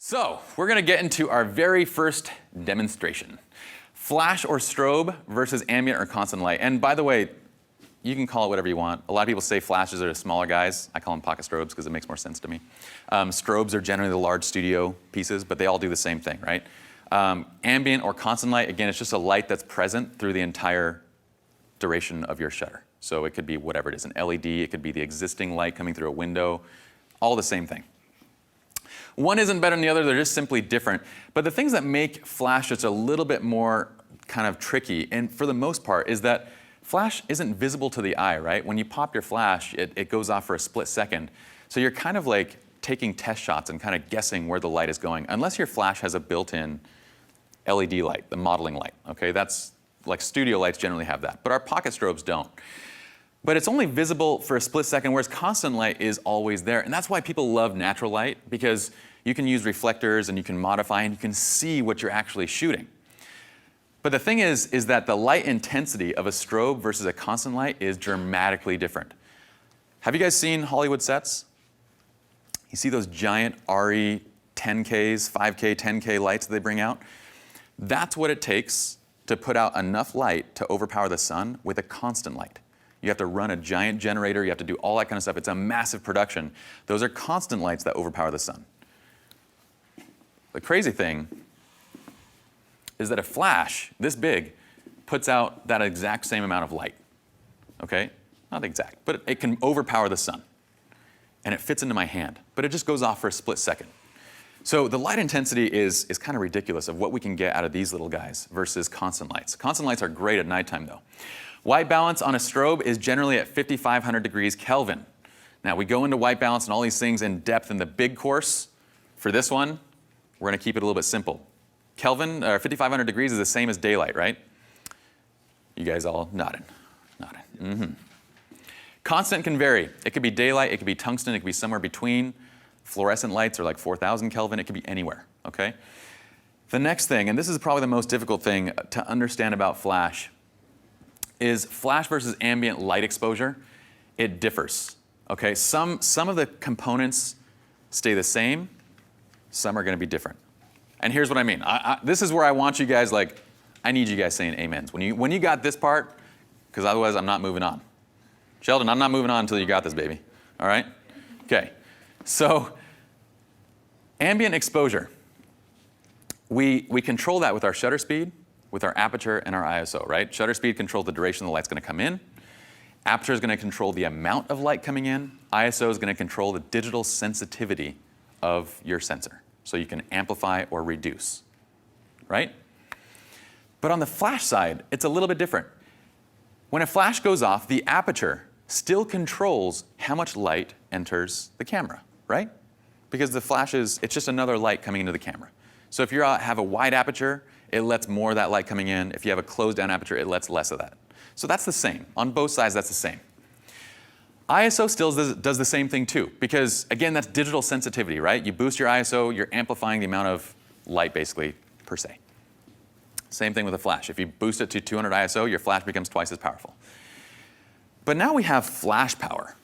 So we're going to get into our very first demonstration. Flash or strobe versus ambient or constant light. And by the way, you can call it whatever you want. A lot of people say flashes are the smaller guys. I call them pocket strobes because it makes more sense to me. Strobes are generally the large studio pieces, but they all do the same thing, right? Ambient or constant light, again, it's just a light that's present through the entire duration of your shutter. So it could be whatever it is, an LED, it could be the existing light coming through a window, all the same thing. One isn't better than the other, they're just simply different. But the things that make flash just a little bit more kind of tricky, and for the most part, is that flash isn't visible to the eye, right? When you pop your flash, it goes off for a split second. So you're kind of like taking test shots and kind of guessing where the light is going, unless your flash has a built-in LED light, the modeling light, okay? That's like studio lights generally have that, but our pocket strobes don't. But it's only visible for a split second, whereas constant light is always there. And that's why people love natural light, because you can use reflectors and you can modify and you can see what you're actually shooting. But the thing is that the light intensity of a strobe versus a constant light is dramatically different. Have you guys seen Hollywood sets? You see those giant RE 10Ks, 5K, 10K lights that they bring out? That's what it takes to put out enough light to overpower the sun with a constant light. You have to run a giant generator, you have to do all that kind of stuff. It's a massive production. Those are constant lights that overpower the sun. The crazy thing is that a flash this big puts out that exact same amount of light. Okay? Not exact, but it can overpower the sun. And it fits into my hand, but it just goes off for a split second. So the light intensity is kind of ridiculous of what we can get out of these little guys versus constant lights. Constant lights are great at nighttime though. White balance on a strobe is generally at 5,500 degrees Kelvin. Now we go into white balance and all these things in depth in the big course. For this one, we're going to keep it a little bit simple. Kelvin, or 5,500 degrees is the same as daylight, right? You guys all nodding. Mm-hmm. Constant can vary. It could be daylight, it could be tungsten, it could be somewhere between. Fluorescent lights are like 4,000 Kelvin, it could be anywhere, okay? The next thing, and this is probably the most difficult thing to understand about flash, is flash versus ambient light exposure. It differs, okay? Some of the components stay the same, some are gonna be different. And here's what I mean. This is where I want you guys, like, I need you guys saying amens. When you got this part, because otherwise I'm not moving on. Sheldon, I'm not moving on until you got this, baby, all right? Okay, so ambient exposure. We control that with our shutter speed, with our aperture and our ISO, right? Shutter speed controls the duration the light's gonna come in. Aperture is gonna control the amount of light coming in. ISO is gonna control the digital sensitivity of your sensor. So you can amplify or reduce, right? But on the flash side, it's a little bit different. When a flash goes off, the aperture still controls how much light enters the camera, right? Because the flash it's just another light coming into the camera. So if you have a wide aperture, it lets more of that light coming in. If you have a closed down aperture, it lets less of that. So that's the same. On both sides, that's the same. ISO still does the same thing too, because again, that's digital sensitivity, right? You boost your ISO, you're amplifying the amount of light basically per se. Same thing with a flash. If you boost it to 200 ISO, your flash becomes twice as powerful. But now we have flash power,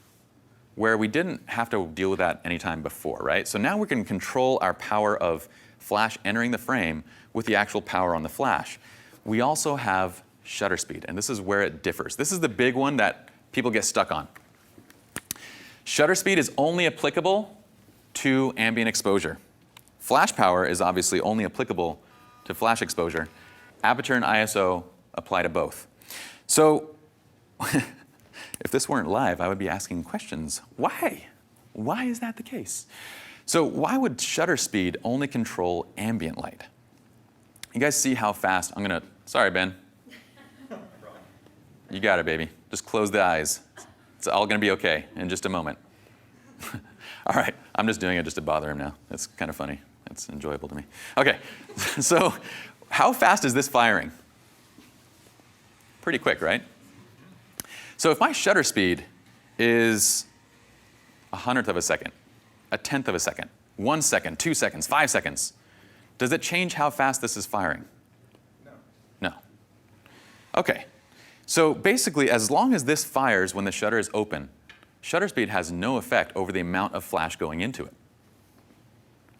where we didn't have to deal with that anytime before, right? So now we can control our power of flash entering the frame with the actual power on the flash. We also have shutter speed, and this is where it differs. This is the big one that people get stuck on. Shutter speed is only applicable to ambient exposure. Flash power is obviously only applicable to flash exposure. Aperture and ISO apply to both. So if this weren't live, I would be asking questions. Why? Why is that the case? So why would shutter speed only control ambient light? You guys see how fast, sorry, Ben. You got it, baby. Just close the eyes. It's all gonna be okay in just a moment. All right, I'm just doing it just to bother him now. It's kind of funny. It's enjoyable to me. Okay, so how fast is this firing? Pretty quick, right? So if my shutter speed is 1/100 of a second, 1/10 of a second, 1 second, 2 seconds, 5 seconds, does it change how fast this is firing? No. No. Okay. So basically, as long as this fires when the shutter is open, shutter speed has no effect over the amount of flash going into it.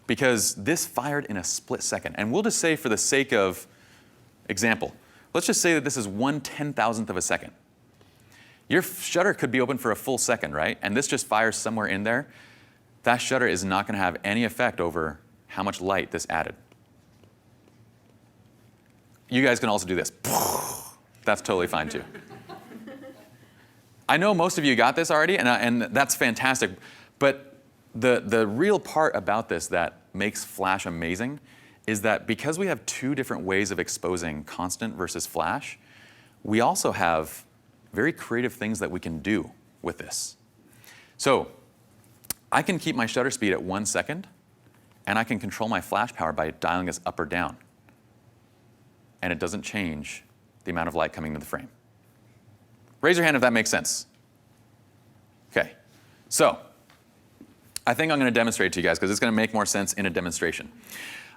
because this fired in a split second. And we'll just say, for the sake of example, let's just say that this is 1/10,000th of a second. Your shutter could be open for a full second, right? And this just fires somewhere in there. That shutter is not going to have any effect over how much light this added. You guys can also do this. That's totally fine too. I know most of you got this already, and that's fantastic. But the real part about this that makes flash amazing is that because we have two different ways of exposing constant versus flash, we also have very creative things that we can do with this. So I can keep my shutter speed at 1 second, and I can control my flash power by dialing this up or down. And it doesn't change the amount of light coming into the frame. Raise your hand if that makes sense. Okay, so I think I'm going to demonstrate to you guys because it's going to make more sense in a demonstration.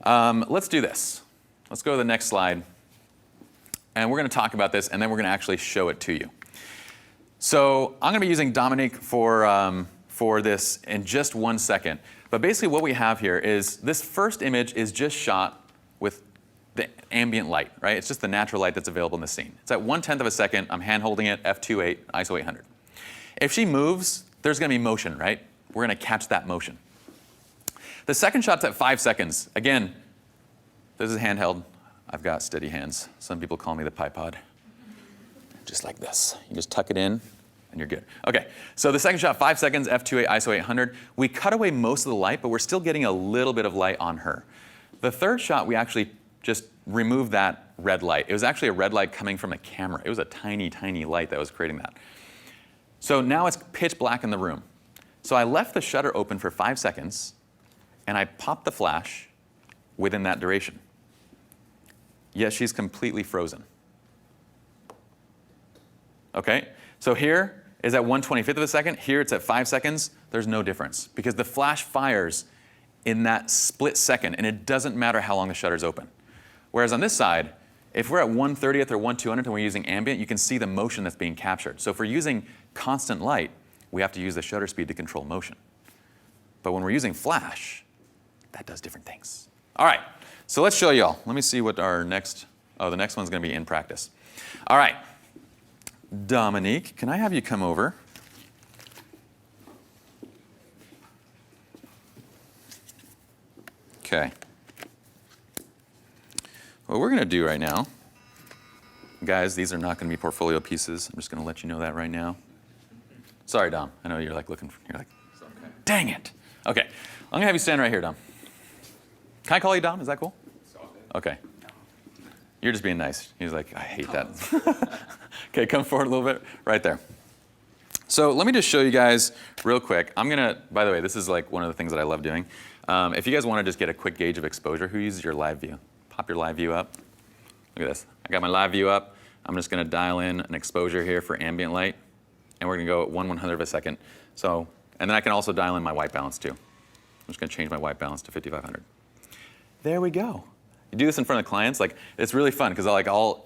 Let's do this. Let's go to the next slide. And we're going to talk about this, and then we're going to actually show it to you. So I'm going to be using Dominique for this in just 1 second. But basically what we have here is this first image is just shot with the ambient light, right? It's just the natural light that's available in the scene. It's at 1/10 of a second. I'm hand holding it, f2.8, ISO 800. If she moves, there's going to be motion, right? We're going to catch that motion. The second shot's at 5 seconds. Again, this is handheld. I've got steady hands. Some people call me the Pipod. Just like this. You just tuck it in, and you're good. Okay, so the second shot, 5 seconds, f2.8, ISO 800. We cut away most of the light, but we're still getting a little bit of light on her. The third shot, we actually just removed that red light. It was actually a red light coming from a camera. It was a tiny, tiny light that was creating that. So now it's pitch black in the room. So I left the shutter open for 5 seconds, and I popped the flash within that duration. Yet she's completely frozen. Okay, so here is at 1/25th of a second. Here it's at 5 seconds. There's no difference because the flash fires in that split second, and it doesn't matter how long the shutter's open. Whereas on this side, if we're at 1/30th or 1/200th and we're using ambient, you can see the motion that's being captured. So if we're using constant light, we have to use the shutter speed to control motion. But when we're using flash, that does different things. All right, so let's show y'all. Let me see what our next, the next one's going to be in practice. All right, Dominique, can I have you come over? Okay. What we're going to do right now, guys, these are not going to be portfolio pieces. I'm just going to let you know that right now. Sorry, Dom. I know you're like looking, you're like, okay. Dang it. Okay, I'm going to have you stand right here, Dom. Can I call you Dom? Is that cool? Okay. You're just being nice. He's like, I hate that. Okay, come forward a little bit. Right there. So let me just show you guys real quick. I'm going to, by the way, this is like one of the things that I love doing. If you guys want to just get a quick gauge of exposure, who uses your live view? Pop your live view up. Look at this. I got my live view up. I'm just going to dial in an exposure here for ambient light. And we're going to go at 1/100th of a second. So, and then I can also dial in my white balance too. I'm just going to change my white balance to 5500. There we go. You do this in front of clients, like it's really fun because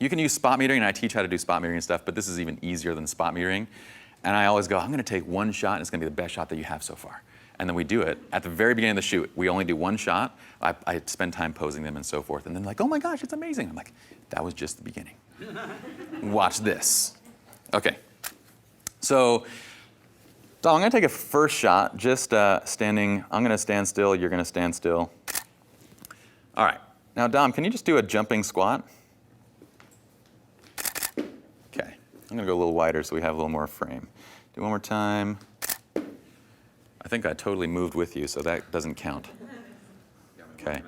you can use spot metering, and I teach how to do spot metering and stuff, but this is even easier than spot metering. And I always go, I'm going to take one shot, and it's going to be the best shot that you have so far. And then we do it at the very beginning of the shoot. We only do one shot. I spend time posing them and so forth. And then like, oh my gosh, it's amazing. I'm like, that was just the beginning. Watch this. Okay. So, Dom, I'm going to take a first shot, just standing. I'm going to stand still. You're going to stand still. All right. Now, Dom, can you just do a jumping squat? Okay. I'm going to go a little wider so we have a little more frame. Do one more time. I think I totally moved with you, so that doesn't count. Okay.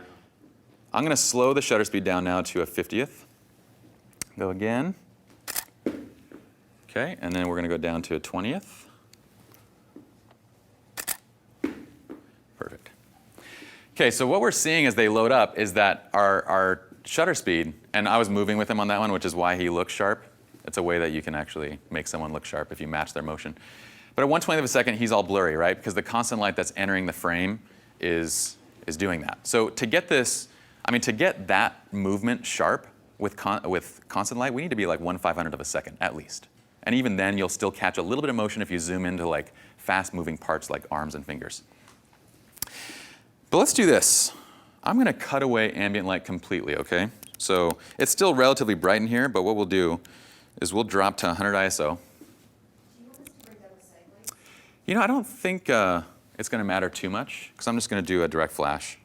I'm going to slow the shutter speed down now to a 50th. Go again. Okay, and then we're going to go down to a 20th. Perfect. Okay, so what we're seeing as they load up is that our shutter speed, and I was moving with him on that one, which is why he looks sharp. It's a way that you can actually make someone look sharp if you match their motion. But at 1/20th of a second, he's all blurry, right? Because the constant light that's entering the frame is doing that. So to get this, to get that movement sharp with constant light, we need to be like 1/500th of a second at least. And even then, you'll still catch a little bit of motion if you zoom into like fast-moving parts like arms and fingers. But But let's do this. I'm going to cut away ambient light completely, okay? So it's still relatively bright in here, but what we'll do is we'll drop to 100 ISO. You know, I don't think it's going to matter too much, because I'm just going to do a direct flash.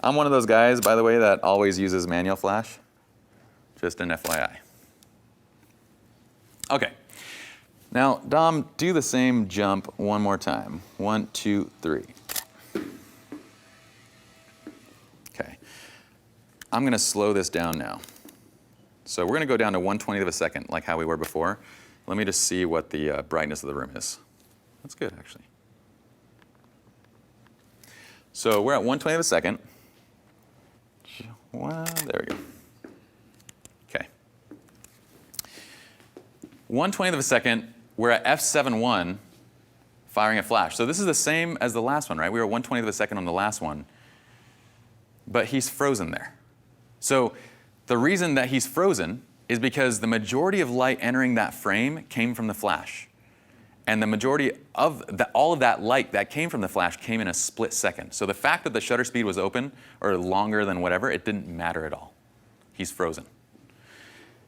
I'm one of those guys, by the way, that always uses manual flash. Just an FYI. OK. Now, Dom, do the same jump one more time. 1, 2, 3. OK. I'm going to slow this down now. So we're going to go down to 1/20th of a second, like how we were before. Let me just see what the brightness of the room is. That's good, actually. So we're at 1/20th of a second. Well, there we go. OK. 1/20th of a second, we're at f7.1 firing a flash. So this is the same as the last one, right? We were at 1/20th of a second on the last one. But he's frozen there. So the reason that he's frozen is because the majority of light entering that frame came from the flash. And the majority of all of that light that came from the flash came in a split second. So the fact that the shutter speed was open or longer than whatever, it didn't matter at all. He's frozen.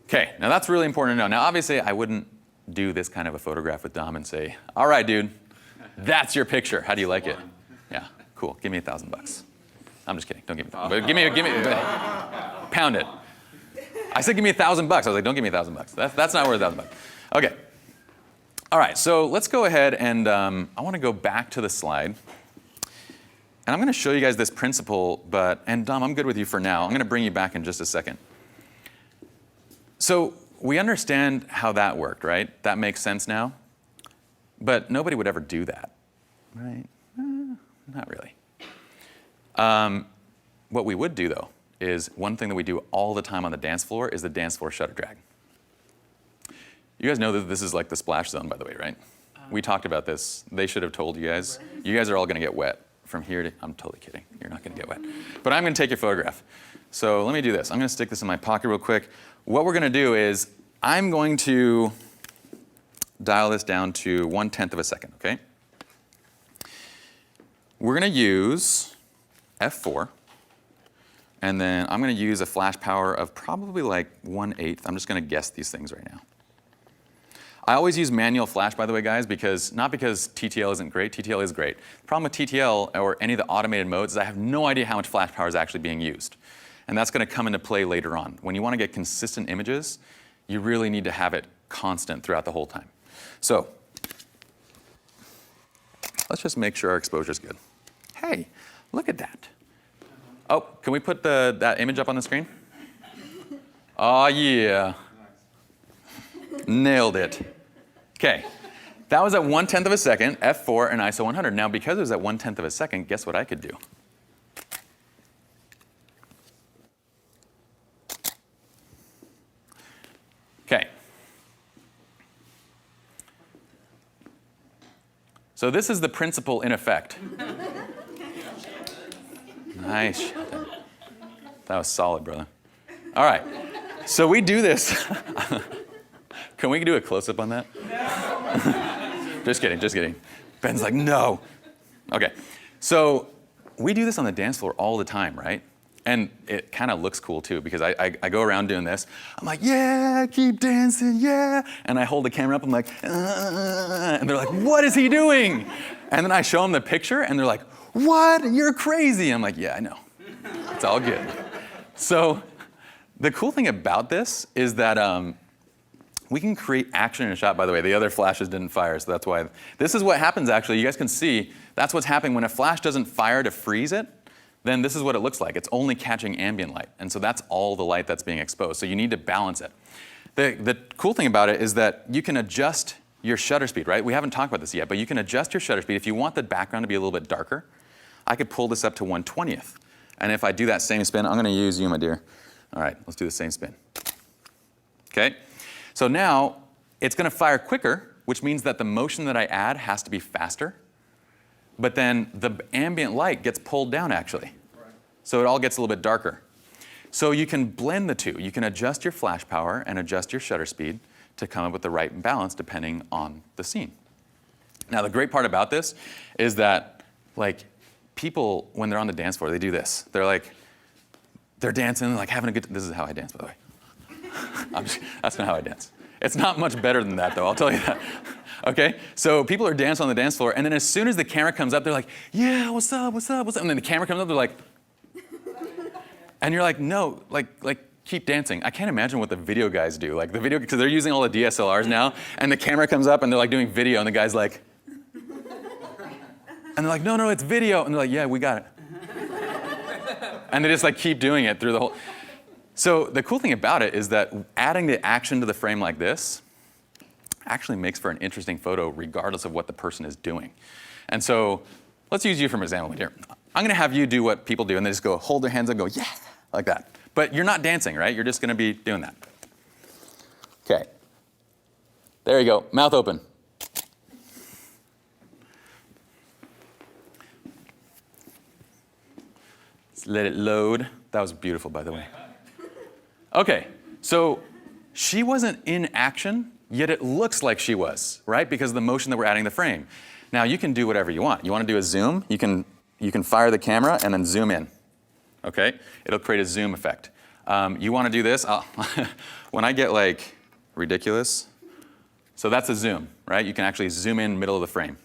OK, now that's really important to know. Now, obviously, I wouldn't do this kind of a photograph with Dom and say, all right, dude, that's your picture. How do you like it? Yeah, cool. Give me $1,000. I'm just kidding. Don't give me $1,000. But give me, pound it. I said give me $1,000. I was like, don't give me $1,000. That's not worth $1,000. OK. All right, so let's go ahead and I want to go back to the slide. And I'm going to show you guys this principle, and Dom, I'm good with you for now. I'm going to bring you back in just a second. So we understand how that worked, right? That makes sense now. But nobody would ever do that, right? Not really. What we would do, though, is one thing that we do all the time on the dance floor is the dance floor shutter drag. You guys know that this is like the splash zone, by the way, right? We talked about this. They should have told you guys. You guys are all going to get wet from here to... I'm totally kidding. You're not going to get wet. But I'm going to take your photograph. So let me do this. I'm going to stick this in my pocket real quick. What we're going to do is I'm going to dial this down to 1/10 of a second, OK? We're going to use f4. And then I'm going to use a flash power of probably like 1/8. I'm just going to guess these things right now. I always use manual flash, by the way, guys, not because TTL isn't great. TTL is great. The problem with TTL or any of the automated modes is I have no idea how much flash power is actually being used. And that's going to come into play later on. When you want to get consistent images, you really need to have it constant throughout the whole time. So let's just make sure our exposure is good. Hey, look at that. Oh, can we put that image up on the screen? Oh, yeah. Nailed it. OK. That was at 1/10 of a second, f4, and ISO 100. Now, because it was at 1/10 of a second, guess what I could do? OK. So this is the principle in effect. Nice. That was solid, brother. All right. So we do this. Can we do a close-up on that? Just kidding, just kidding. Ben's like, no. OK. So we do this on the dance floor all the time, right? And it kind of looks cool, too, because I go around doing this. I'm like, yeah, keep dancing, yeah. And I hold the camera up. I'm like, and they're like, what is he doing? And then I show them the picture, and they're like, what? You're crazy. I'm like, yeah, I know. It's all good. So the cool thing about this is that we can create action in a shot. By the way, the other flashes didn't fire, so that's why. This is what happens, actually. You guys can see that's what's happening. When a flash doesn't fire to freeze it, then this is what it looks like. It's only catching ambient light. And so that's all the light that's being exposed. So you need to balance it. The cool thing about it is that you can adjust your shutter speed, right? We haven't talked about this yet, but you can adjust your shutter speed. If you want the background to be a little bit darker, I could pull this up to 1/20th. And if I do that same spin, I'm going to use you, my dear. All right, let's do the same spin. OK? So now it's going to fire quicker, which means that the motion that I add has to be faster. But then the ambient light gets pulled down, actually. Right. So it all gets a little bit darker. So you can blend the two. You can adjust your flash power and adjust your shutter speed to come up with the right balance depending on the scene. Now, the great part about this is that, like, people, when they're on the dance floor, they do this. They're dancing, like having a good, this is how I dance, by the way. That's not how I dance. It's not much better than that, though, I'll tell you that. Okay? So people are dancing on the dance floor, and then as soon as the camera comes up, they're like, yeah, what's up, what's up, what's up? And then the camera comes up, they're like, and you're like, no, like keep dancing. I can't imagine what the video guys do. Like the video, because they're using all the DSLRs now, and the camera comes up, and they're like doing video, and the guy's like, and they're like, no, it's video. And they're like, yeah, we got it. And they just like keep doing it through the whole. So the cool thing about it is that adding the action to the frame like this actually makes for an interesting photo regardless of what the person is doing. And so let's use you for an example here. I'm gonna have you do what people do, and they just go hold their hands and go, yeah, like that. But you're not dancing, right? You're just gonna be doing that. Okay. There you go, mouth open. Let's let it load. That was beautiful, by the way. Okay, so she wasn't in action, yet it looks like she was, right? Because of the motion that we're adding to the frame. Now you can do whatever you want. You want to do a zoom, you can fire the camera and then zoom in. Okay, it'll create a zoom effect. You want to do this? When I get like ridiculous, so that's a zoom, right? You can actually zoom in middle of the frame.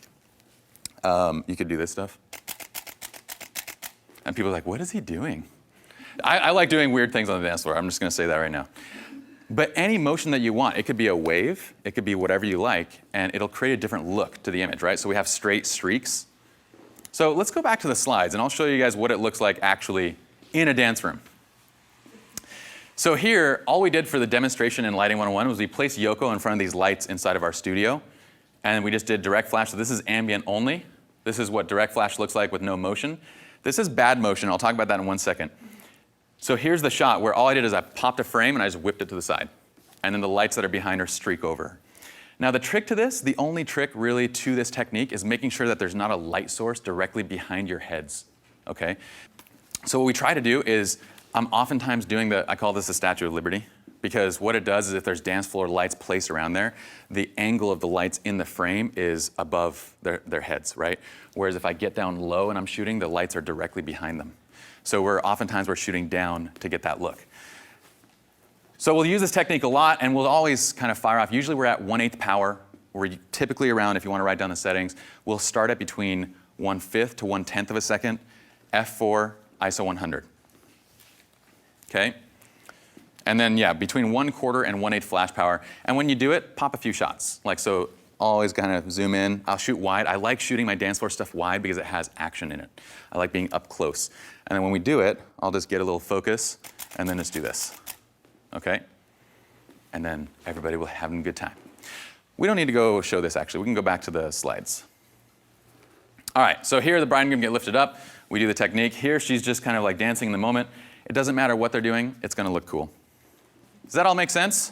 You could do this stuff. And people are like, what is he doing? I like doing weird things on the dance floor. I'm just going to say that right now. But any motion that you want, it could be a wave, it could be whatever you like, and it'll create a different look to the image, right? So we have straight streaks. So let's go back to the slides, and I'll show you guys what it looks like actually in a dance room. So here, all we did for the demonstration in Lighting 101 was we placed Yoko in front of these lights inside of our studio, and we just did direct flash. So this is ambient only. This is what direct flash looks like with no motion. This is bad motion. I'll talk about that in 1 second. So here's the shot where all I did is I popped a frame and I just whipped it to the side. And then the lights that are behind her streak over. Now the trick to this, the only trick really to this technique is making sure that there's not a light source directly behind your heads, okay? So what we try to do is, I'm oftentimes doing I call this the Statue of Liberty, because what it does is if there's dance floor lights placed around there, the angle of the lights in the frame is above their heads, right? Whereas if I get down low and I'm shooting, the lights are directly behind them. So oftentimes we're shooting down to get that look. So we'll use this technique a lot, and we'll always kind of fire off. Usually we're at 1/8 power. We're typically around, if you want to write down the settings, we'll start at between 1/5 to 1/10 of a second, f4, ISO 100. Okay? And then, yeah, between 1/4 and 1/8 flash power. And when you do it, pop a few shots. Like so, always kind of zoom in. I'll shoot wide. I like shooting my dance floor stuff wide because it has action in it. I like being up close. And then when we do it, I'll just get a little focus and then just do this. Okay? And then everybody will have a good time. We don't need to go show this actually. We can go back to the slides. All right, so here the bride and groom get lifted up. We do the technique. Here she's just kind of like dancing in the moment. It doesn't matter what they're doing, it's going to look cool. Does that all make sense?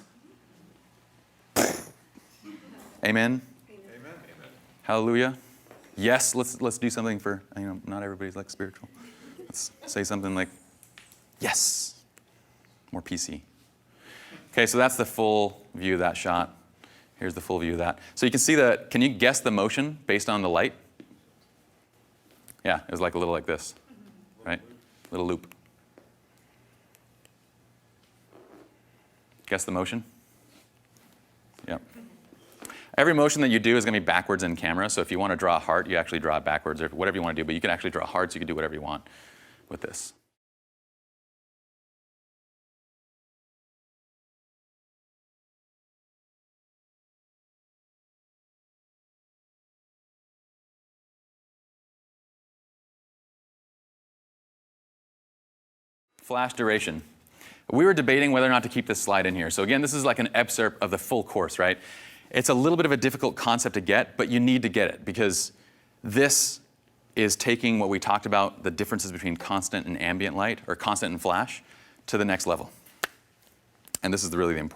Amen? Amen. Hallelujah. Yes, let's do something for, not everybody's like spiritual. Let's say something like, yes. More PC. Okay, so that's the full view of that shot. Here's the full view of that. So you can see can you guess the motion based on the light? Yeah, it was like a little like this, right? Little loop. Guess the motion? Yeah. Every motion that you do is going to be backwards in camera, so if you want to draw a heart, you actually draw it backwards, or whatever you want to do, but you can actually draw hearts, you can do whatever you want with this. Flash duration. We were debating whether or not to keep this slide in here. So again, this is like an excerpt of the full course, right? It's a little bit of a difficult concept to get, but you need to get it because this is taking what we talked about, the differences between constant and ambient light, or constant and flash, to the next level. And this is really the important